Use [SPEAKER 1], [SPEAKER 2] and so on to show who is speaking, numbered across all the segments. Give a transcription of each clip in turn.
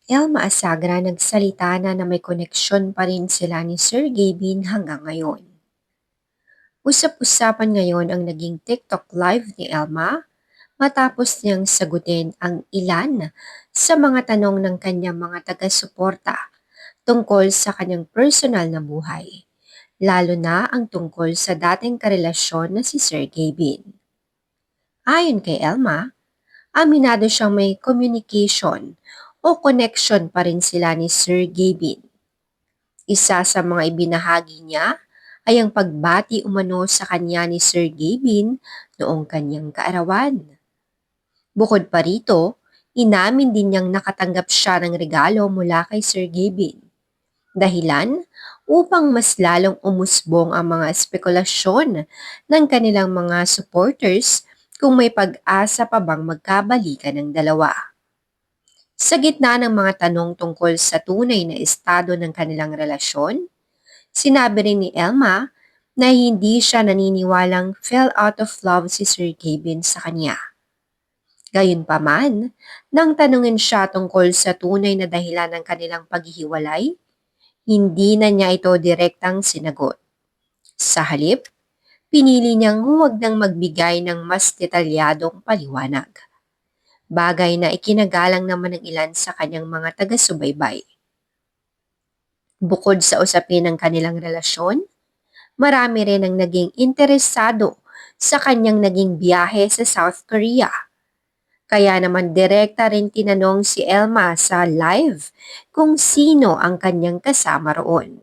[SPEAKER 1] Elma Asagra nagsalita na may koneksyon pa rin sila ni Sir Gavin hanggang ngayon. Usap-usapan ngayon ang naging TikTok live ni Elma matapos niyang sagutin ang ilan sa mga tanong ng kanyang mga taga-suporta tungkol sa kanyang personal na buhay, lalo na ang tungkol sa dating karelasyon na si Sir Gavin. Ayon kay Elma, aminado siyang may communication o connection pa rin sila ni Sir Gavin. Isa sa mga ibinahagi niya ay ang pagbati umano sa kanya ni Sir Gavin noong kanyang kaarawan. Bukod pa rito, inamin din niyang nakatanggap siya ng regalo mula kay Sir Gavin. Dahilan upang mas lalong umusbong ang mga spekulasyon ng kanilang mga supporters kung may pag-asa pa bang magkabalikan ng dalawa. Sa gitna ng mga tanong tungkol sa tunay na estado ng kanilang relasyon, sinabi rin ni Elma na hindi siya naniniwalang fell out of love si Sir Gavin sa kanya. Gayunpaman, nang tanungin siya tungkol sa tunay na dahilan ng kanilang paghihiwalay, hindi na niya ito direktang sinagot. Sa halip, pinili niyang huwag nang magbigay ng mas detalyadong paliwanag. Bagay na ikinagalang naman ng ilan sa kanyang mga taga-subaybay. Bukod sa usapin ng kanilang relasyon, marami rin ang naging interesado sa kanyang naging biyahe sa South Korea. Kaya naman direkta rin tinanong si Elma sa live kung sino ang kanyang kasama roon.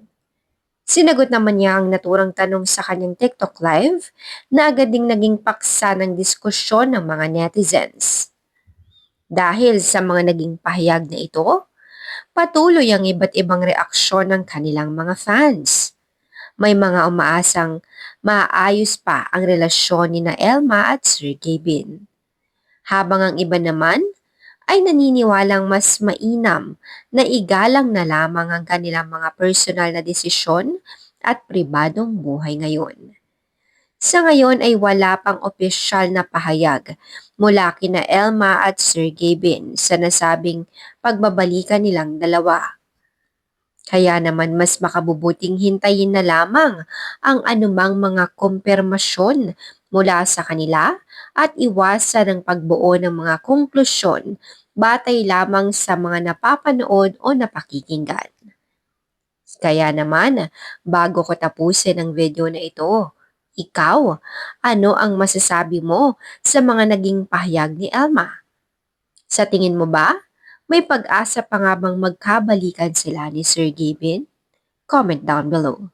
[SPEAKER 1] Sinagot naman niya ang naturang tanong sa kanyang TikTok live na agad ding naging paksa ng diskusyon ng mga netizens. Dahil sa mga naging pahayag na ito, patuloy ang iba't ibang reaksyon ng kanilang mga fans. May mga umaasang maayos pa ang relasyon ni na Elma at Sir Gavin. Habang ang iba naman ay naniniwalang mas mainam na igalang na lamang ang kanilang mga personal na desisyon at pribadong buhay ngayon. Sa ngayon ay wala pang opisyal na pahayag mula kina Elma at Sir Gavin sa nasabing pagbabalikan nilang dalawa. Kaya naman mas makabubuting hintayin na lamang ang anumang mga kumpirmasyon mula sa kanila at iwasan ang pagbuo ng mga konklusyon batay lamang sa mga napapanood o napakikinggan. Kaya naman, bago ko tapusin ang video na ito, ikaw, ano ang masasabi mo sa mga naging pahayag ni Elma? Sa tingin mo ba, may pag-asa pa nga bang magkabalikan sila ni Sir Gavin? Comment down below.